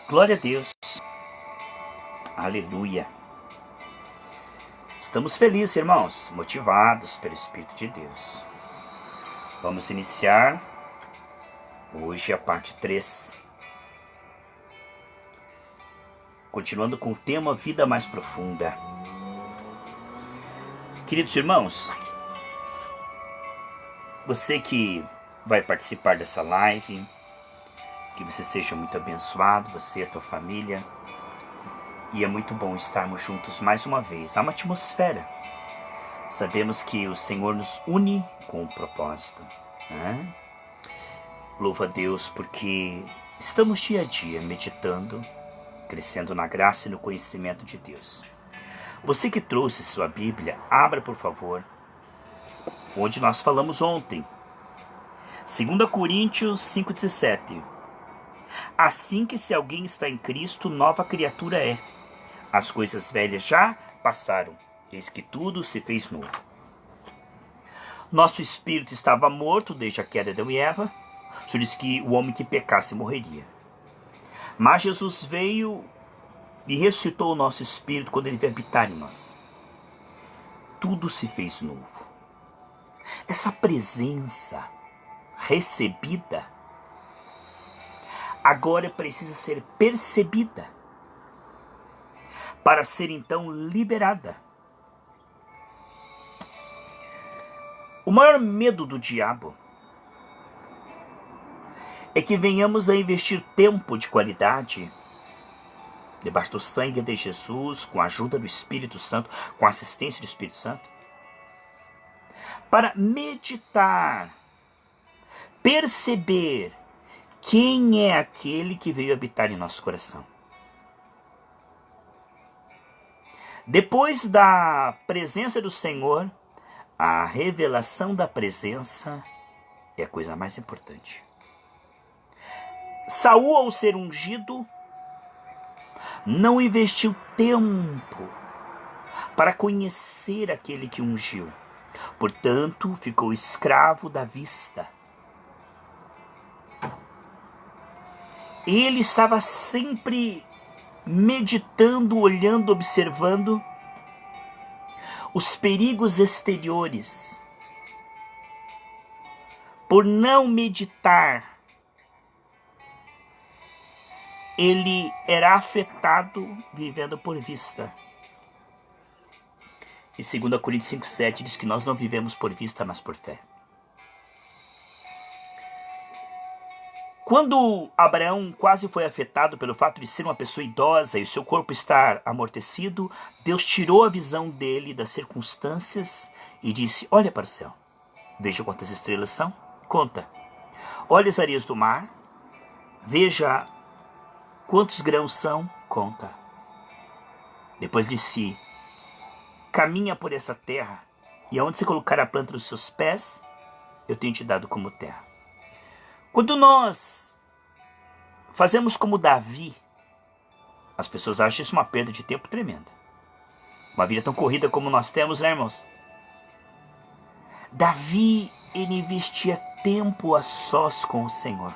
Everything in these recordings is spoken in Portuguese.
Glória a Deus. Aleluia. Estamos felizes, irmãos, motivados pelo Espírito de Deus. Vamos iniciar hoje a parte 3. Continuando com o tema Vida Mais Profunda. Queridos irmãos, você que vai participar dessa live, que você seja muito abençoado, você e a tua família. E é muito bom estarmos juntos mais uma vez. Há uma atmosfera. Sabemos que o Senhor nos une com um propósito, né? Louva a Deus porque estamos dia a dia meditando, crescendo na graça e no conhecimento de Deus. Você que trouxe sua Bíblia, abra por favor, onde nós falamos ontem. 2 Coríntios 5,17. Assim que se alguém está em Cristo, nova criatura é. As coisas velhas já passaram, eis que tudo se fez novo. Nosso espírito estava morto desde a queda de Adão e Eva. O Senhor disse que o homem que pecasse morreria. Mas Jesus veio e ressuscitou o nosso espírito quando ele veio habitar em nós. Tudo se fez novo. Essa presença recebida agora precisa ser percebida para ser então liberada. O maior medo do diabo é que venhamos a investir tempo de qualidade debaixo do sangue de Jesus, com a ajuda do Espírito Santo, com a assistência do Espírito Santo, para meditar, perceber quem é aquele que veio habitar em nosso coração. Depois da presença do Senhor, a revelação da presença é a coisa mais importante. Saul, ao ser ungido, não investiu tempo para conhecer aquele que ungiu. Portanto, ficou escravo da vista. Ele estava sempre meditando, olhando, observando os perigos exteriores. Por não meditar, ele era afetado vivendo por vista. E 2 Coríntios 5,7 diz que nós não vivemos por vista, mas por fé. Quando Abraão quase foi afetado pelo fato de ser uma pessoa idosa e o seu corpo estar amortecido, Deus tirou a visão dele das circunstâncias e disse: olha para o céu, veja quantas estrelas são, conta. Olha as areias do mar, veja quantos grãos são, conta. Depois disse: caminha por essa terra, e aonde você colocar a planta dos seus pés, eu tenho te dado como terra. Quando nós fazemos como Davi, as pessoas acham isso uma perda de tempo tremenda. Uma vida tão corrida como nós temos, né, irmãos? Davi, ele investia tempo a sós com o Senhor.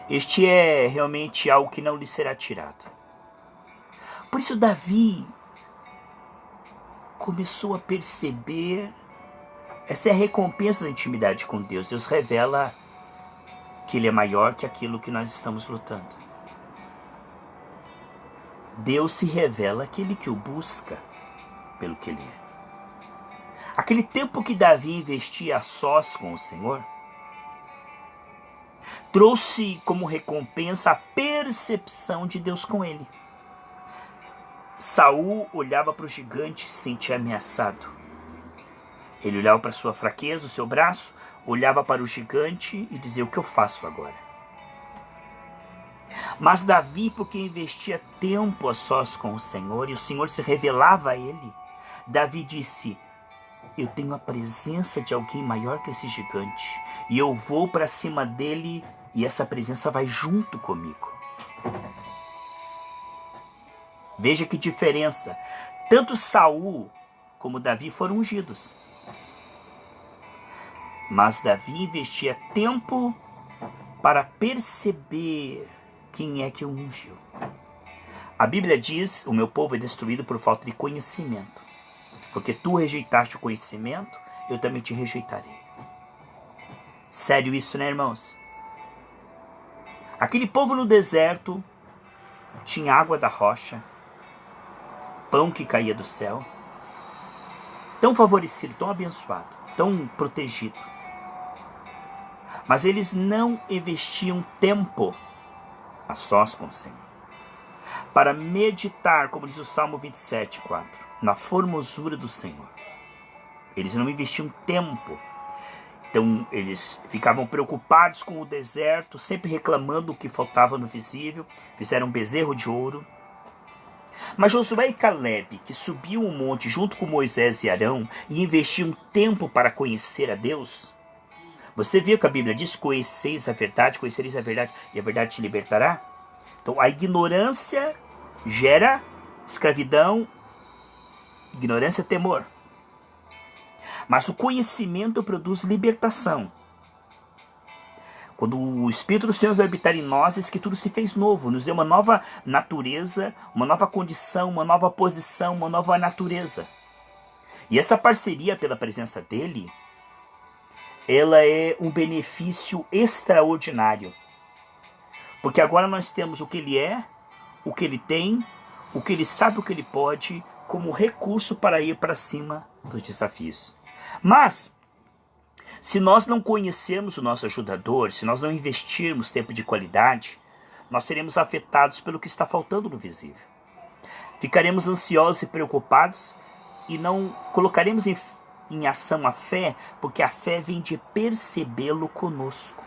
Este é realmente algo que não lhe será tirado. Por isso Davi começou a perceber. Essa é a recompensa da intimidade com Deus. Deus revela que Ele é maior que aquilo que nós estamos lutando. Deus se revela àquele que o busca pelo que Ele é. Aquele tempo que Davi investia a sós com o Senhor trouxe como recompensa a percepção de Deus com ele. Saul olhava para o gigante e se sentia ameaçado. Ele olhava para sua fraqueza, o seu braço, olhava para o gigante e dizia: o que eu faço agora? Mas Davi, porque investia tempo a sós com o Senhor, e o Senhor se revelava a ele, Davi disse: eu tenho a presença de alguém maior que esse gigante, e eu vou para cima dele, e essa presença vai junto comigo. Veja que diferença. Tanto Saul como Davi foram ungidos. Mas Davi investia tempo para perceber quem é que o ungiu. A Bíblia diz, o meu povo é destruído por falta de conhecimento. Porque tu rejeitaste o conhecimento, eu também te rejeitarei. Sério isso, né, irmãos? Aquele povo no deserto tinha água da rocha, pão que caía do céu, tão favorecido, tão abençoado, tão protegido. Mas eles não investiam tempo a sós com o Senhor, para meditar, como diz o Salmo 27:4, na formosura do Senhor. Eles não investiam tempo. Então eles ficavam preocupados com o deserto, sempre reclamando o que faltava no visível. Fizeram um bezerro de ouro. Mas Josué e Caleb, que subiam o monte junto com Moisés e Arão e investiam tempo para conhecer a Deus. Você viu que a Bíblia diz: conheceis a verdade, conhecereis a verdade e a verdade te libertará? Então a ignorância gera escravidão, ignorância, temor. Mas o conhecimento produz libertação. Quando o Espírito do Senhor vai habitar em nós, diz que tudo se fez novo, nos deu uma nova natureza, uma nova condição, uma nova posição, uma nova natureza. E essa parceria pela presença dele, ela é um benefício extraordinário. Porque agora nós temos o que ele é, o que ele tem, o que ele sabe, o que ele pode, como recurso para ir para cima dos desafios. Mas, se nós não conhecermos o nosso ajudador, se nós não investirmos tempo de qualidade, nós seremos afetados pelo que está faltando no visível. Ficaremos ansiosos e preocupados e não colocaremos em ação a fé, porque a fé vem de percebê-lo conosco.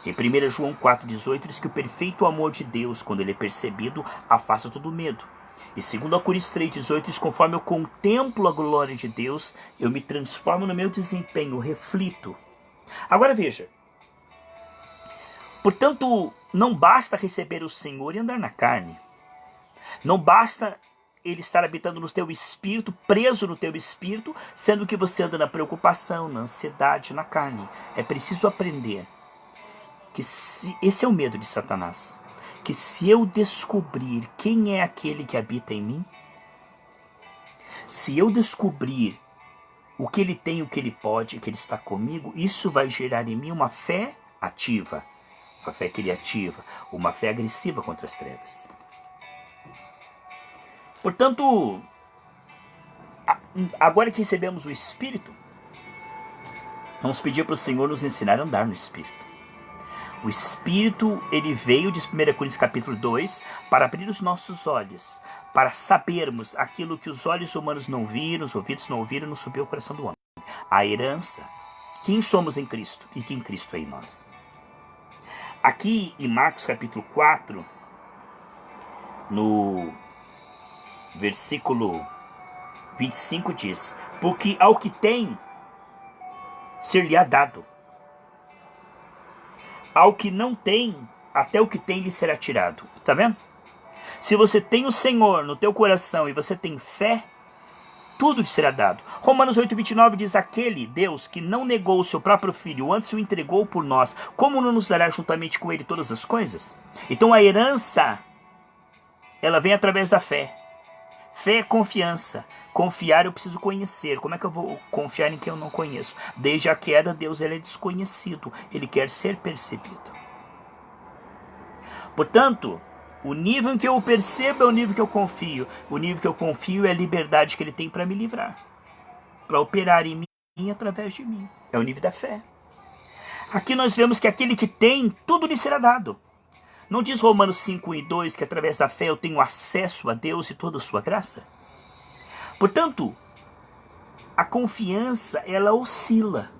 Em 1 João 4,18 diz que o perfeito amor de Deus, quando ele é percebido, afasta todo medo. E 2 Coríntios 3,18 diz: conforme eu contemplo a glória de Deus, eu me transformo no meu desempenho, reflito. Agora veja. Portanto, não basta receber o Senhor e andar na carne. Não basta ele estar habitando no teu espírito, preso no teu espírito, sendo que você anda na preocupação, na ansiedade, na carne. É preciso aprender que esse é o medo de Satanás. Que se eu descobrir quem é aquele que habita em mim, se eu descobrir o que ele tem, o que ele pode, que ele está comigo, isso vai gerar em mim uma fé ativa, uma fé criativa, uma fé agressiva contra as trevas. Portanto, agora que recebemos o Espírito, vamos pedir para o Senhor nos ensinar a andar no Espírito. O Espírito, ele veio, diz 1 Coríntios capítulo 2, para abrir os nossos olhos, para sabermos aquilo que os olhos humanos não viram, os ouvidos não ouviram, não subiu ao coração do homem. A herança, quem somos em Cristo e quem Cristo é em nós. Aqui em Marcos capítulo 4, no versículo 25 diz: porque ao que tem, ser-lhe-á dado. Ao que não tem, até o que tem lhe será tirado. Tá vendo? Se você tem o Senhor no teu coração e você tem fé, tudo lhe será dado. Romanos 8,29 diz: aquele Deus que não negou o seu próprio Filho, antes o entregou por nós, como não nos dará juntamente com ele todas as coisas? Então a herança, ela vem através da fé. Fé é confiança. Confiar eu preciso conhecer. Como é que eu vou confiar em quem eu não conheço? Desde a queda, Deus ele é desconhecido. Ele quer ser percebido. Portanto, o nível em que eu o percebo é o nível que eu confio. O nível que eu confio é a liberdade que ele tem para me livrar. Para operar em mim através de mim. É o nível da fé. Aqui nós vemos que aquele que tem, tudo lhe será dado. Não diz Romanos 5:2 que através da fé eu tenho acesso a Deus e toda a sua graça? Portanto, a confiança, ela oscila.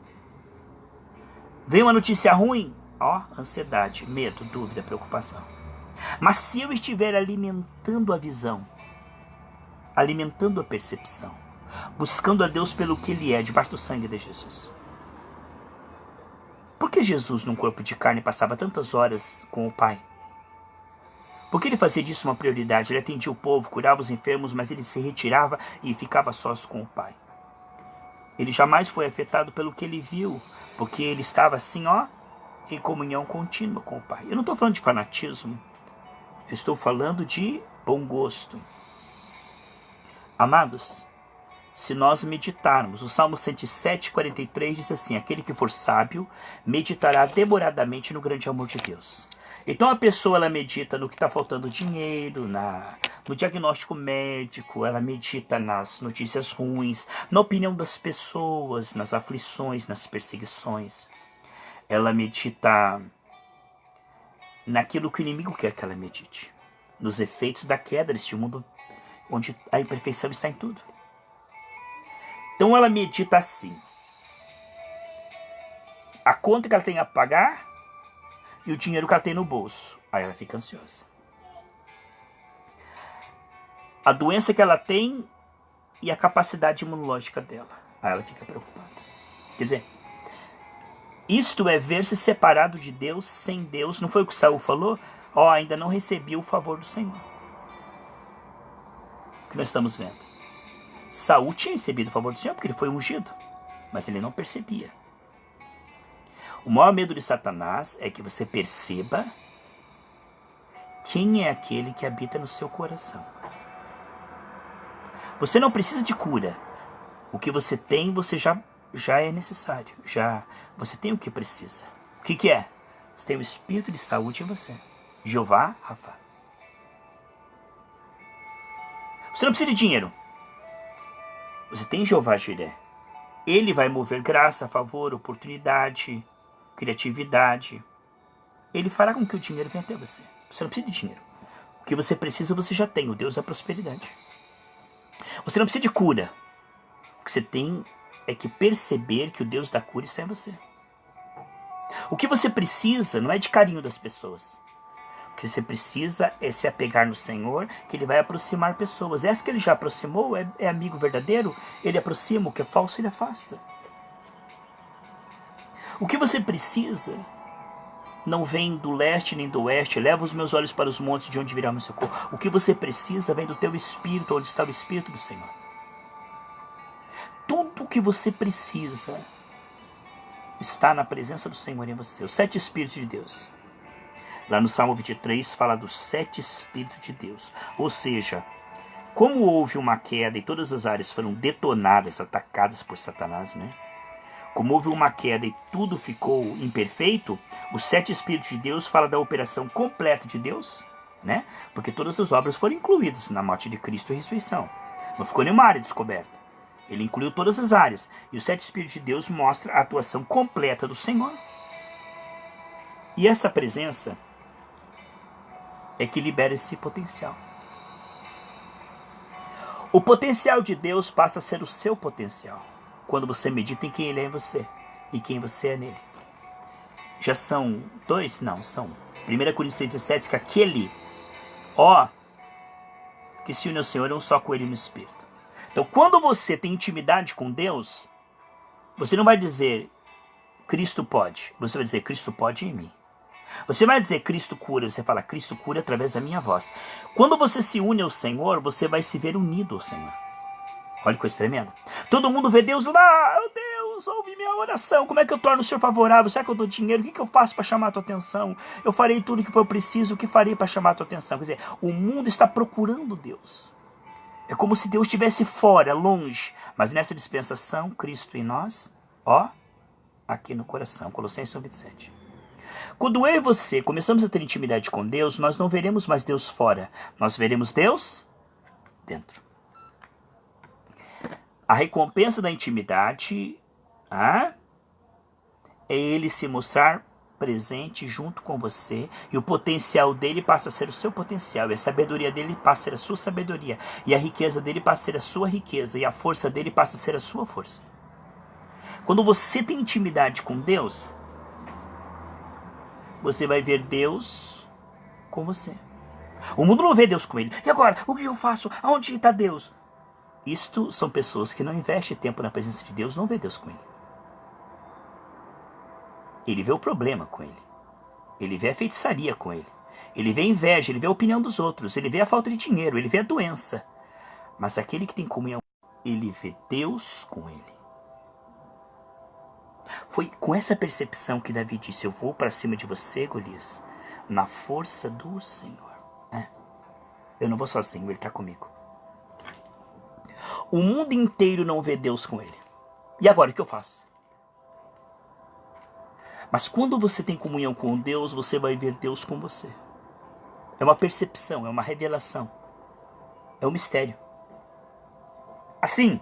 Vem uma notícia ruim, ansiedade, medo, dúvida, preocupação. Mas se eu estiver alimentando a visão, alimentando a percepção, buscando a Deus pelo que Ele é, debaixo do sangue de Jesus. Por que Jesus, num corpo de carne, passava tantas horas com o Pai? Por que ele fazia disso uma prioridade? Ele atendia o povo, curava os enfermos, mas ele se retirava e ficava sós com o Pai. Ele jamais foi afetado pelo que ele viu, porque ele estava assim, em comunhão contínua com o Pai. Eu não estou falando de fanatismo, Eu estou falando de bom gosto. Amados, se nós meditarmos, o Salmo 107:43 diz assim: aquele que for sábio meditará demoradamente no grande amor de Deus. Então a pessoa, ela medita no que está faltando dinheiro, no diagnóstico médico, ela medita nas notícias ruins, na opinião das pessoas, nas aflições, nas perseguições. Ela medita naquilo que o inimigo quer que ela medite, nos efeitos da queda deste mundo onde a imperfeição está em tudo. Então ela medita assim: a conta que ela tem a pagar e o dinheiro que ela tem no bolso. Aí ela fica ansiosa. A doença que ela tem e a capacidade imunológica dela. Aí ela fica preocupada. Quer dizer, isto é ver-se separado de Deus, sem Deus. Não foi o que Saul falou? Ó, ainda não recebi o favor do Senhor. O que nós estamos vendo? Saul tinha recebido o favor do Senhor porque ele foi ungido, mas ele não percebia. O maior medo de Satanás é que você perceba quem é aquele que habita no seu coração. Você não precisa de cura. O que você tem, você já é necessário. Você tem o que precisa. O que é? Você tem o espírito de saúde em você. Jeová Rafa. Você não precisa de dinheiro. Você tem Jeová Jiré. Ele vai mover graça, favor, oportunidade, criatividade. Ele fará com que o dinheiro venha até você. Você não precisa de dinheiro. O que você precisa, você já tem. O Deus da prosperidade. Você não precisa de cura. O que você tem é que perceber que o Deus da cura está em você. O que você precisa não é de carinho das pessoas. O que você precisa é se apegar no Senhor, que Ele vai aproximar pessoas. Essa que Ele já aproximou é amigo verdadeiro. Ele aproxima, o que é falso Ele afasta. O que você precisa não vem do leste nem do oeste. Leva os meus olhos para os montes, de onde virá o meu socorro. O que você precisa vem do teu espírito, onde está o Espírito do Senhor. Tudo o que você precisa está na presença do Senhor em você. Os 7 Espíritos de Deus. Lá no Salmo 23 fala dos 7 Espíritos de Deus. Ou seja, como houve uma queda e todas as áreas foram detonadas, atacadas por Satanás, né? Como houve uma queda e tudo ficou imperfeito, os 7 Espíritos de Deus fala da operação completa de Deus, né? Porque todas as obras foram incluídas na morte de Cristo e ressurreição. Não ficou nenhuma área descoberta. Ele incluiu todas as áreas. E os 7 Espíritos de Deus mostram a atuação completa do Senhor. E essa presença é que libera esse potencial. O potencial de Deus passa a ser o seu potencial quando você medita em quem Ele é em você e quem você é nele. Já são 2? Não, são 1 Coríntios 17, que aquele que se une ao Senhor é um só com Ele no Espírito. Então, quando você tem intimidade com Deus, você não vai dizer Cristo pode. Você vai dizer Cristo pode em mim. Você vai dizer Cristo cura. Você fala Cristo cura através da minha voz. Quando você se une ao Senhor, você vai se ver unido ao Senhor. Olha que coisa tremenda. Todo mundo vê Deus lá. Oh, Deus, ouve minha oração. Como é que eu torno o Senhor favorável? Será que eu dou dinheiro? O que eu faço para chamar a tua atenção? Eu farei tudo o que for preciso. O que farei para chamar a tua atenção? Quer dizer, o mundo está procurando Deus. É como se Deus estivesse fora, longe. Mas nessa dispensação, Cristo em nós, aqui no coração. Colossenses 1:27. Quando eu e você começamos a ter intimidade com Deus, nós não veremos mais Deus fora. Nós veremos Deus dentro. A recompensa da intimidade é Ele se mostrar presente junto com você, e o potencial dele passa a ser o seu potencial, e a sabedoria dele passa a ser a sua sabedoria, e a riqueza dele passa a ser a sua riqueza, e a força dele passa a ser a sua força. Quando você tem intimidade com Deus, você vai ver Deus com você. O mundo não vê Deus com ele. E agora, o que eu faço? Aonde está Deus? Isto são pessoas que não investem tempo na presença de Deus, não vê Deus com ele. Ele vê o problema com ele. Ele vê a feitiçaria com ele. Ele vê a inveja, ele vê a opinião dos outros, ele vê a falta de dinheiro, ele vê a doença. Mas aquele que tem comunhão, ele vê Deus com ele. Foi com essa percepção que Davi disse: eu vou para cima de você, Golias, na força do Senhor. Eu não vou sozinho, Ele está comigo. O mundo inteiro não vê Deus com ele. E agora, o que eu faço? Mas quando você tem comunhão com Deus, você vai ver Deus com você. É uma percepção, é uma revelação. É um mistério. Assim,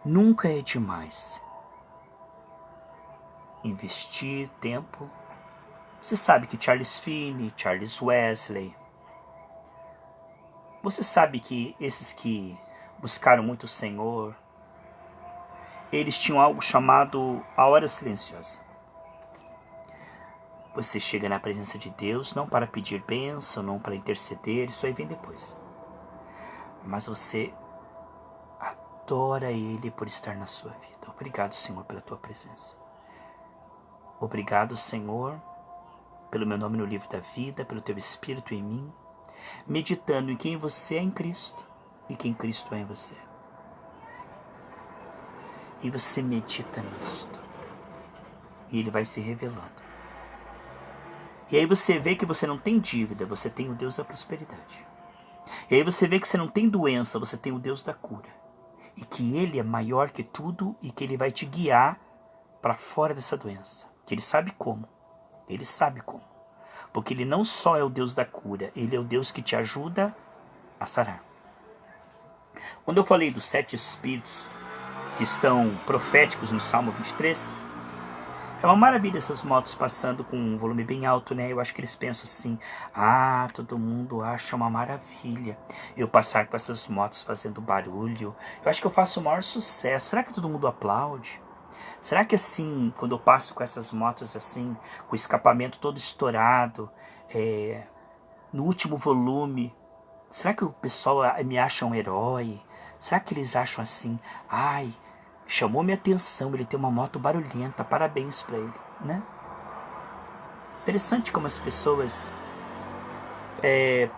nunca é demais investir tempo. Você sabe que Charles Finney, Charles Wesley, você sabe que esses que buscaram muito o Senhor, eles tinham algo chamado a hora silenciosa. Você chega na presença de Deus não para pedir bênção, não para interceder, isso aí vem depois. Mas você adora Ele por estar na sua vida. Obrigado, Senhor, pela tua presença. Obrigado, Senhor, pelo meu nome no livro da vida, pelo teu Espírito em mim, meditando em quem você é em Cristo e quem Cristo é em você. E você medita nisto. E Ele vai se revelando. E aí você vê que você não tem dívida, você tem o Deus da prosperidade. E aí você vê que você não tem doença, você tem o Deus da cura. E que Ele é maior que tudo e que Ele vai te guiar para fora dessa doença. Que Ele sabe como. Ele sabe como. Porque Ele não só é o Deus da cura, Ele é o Deus que te ajuda a sarar. Quando eu falei dos 7 espíritos que estão proféticos no Salmo 23, é uma maravilha essas motos passando com um volume bem alto, né? Eu acho que eles pensam assim, todo mundo acha uma maravilha eu passar com essas motos fazendo barulho. Eu acho que eu faço o maior sucesso. Será que todo mundo aplaude? Será que assim, quando eu passo com essas motos assim, com o escapamento todo estourado, no último volume, será que o pessoal me acha um herói? Será que eles acham assim, chamou minha atenção, ele tem uma moto barulhenta, parabéns pra ele, né? Interessante como as pessoas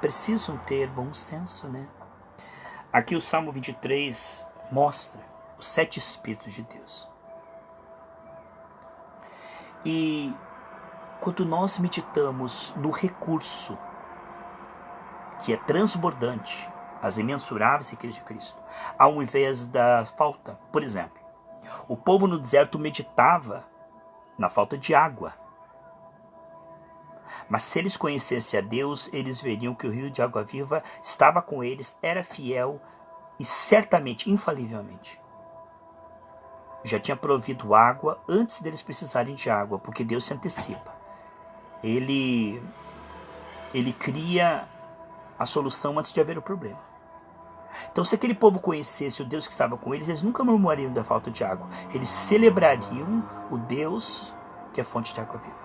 precisam ter bom senso, né? Aqui o Salmo 23 mostra os 7 Espíritos de Deus. E quando nós meditamos no recurso que é transbordante, as imensuráveis riquezas de Cristo, ao invés da falta. Por exemplo, o povo no deserto meditava na falta de água. Mas se eles conhecessem a Deus, eles veriam que o rio de água viva estava com eles, era fiel e certamente, infalivelmente, já tinha provido água antes deles precisarem de água, porque Deus se antecipa. Ele cria a solução antes de haver o problema. Então, se aquele povo conhecesse o Deus que estava com eles, eles nunca murmurariam da falta de água. Eles celebrariam o Deus que é fonte de água viva.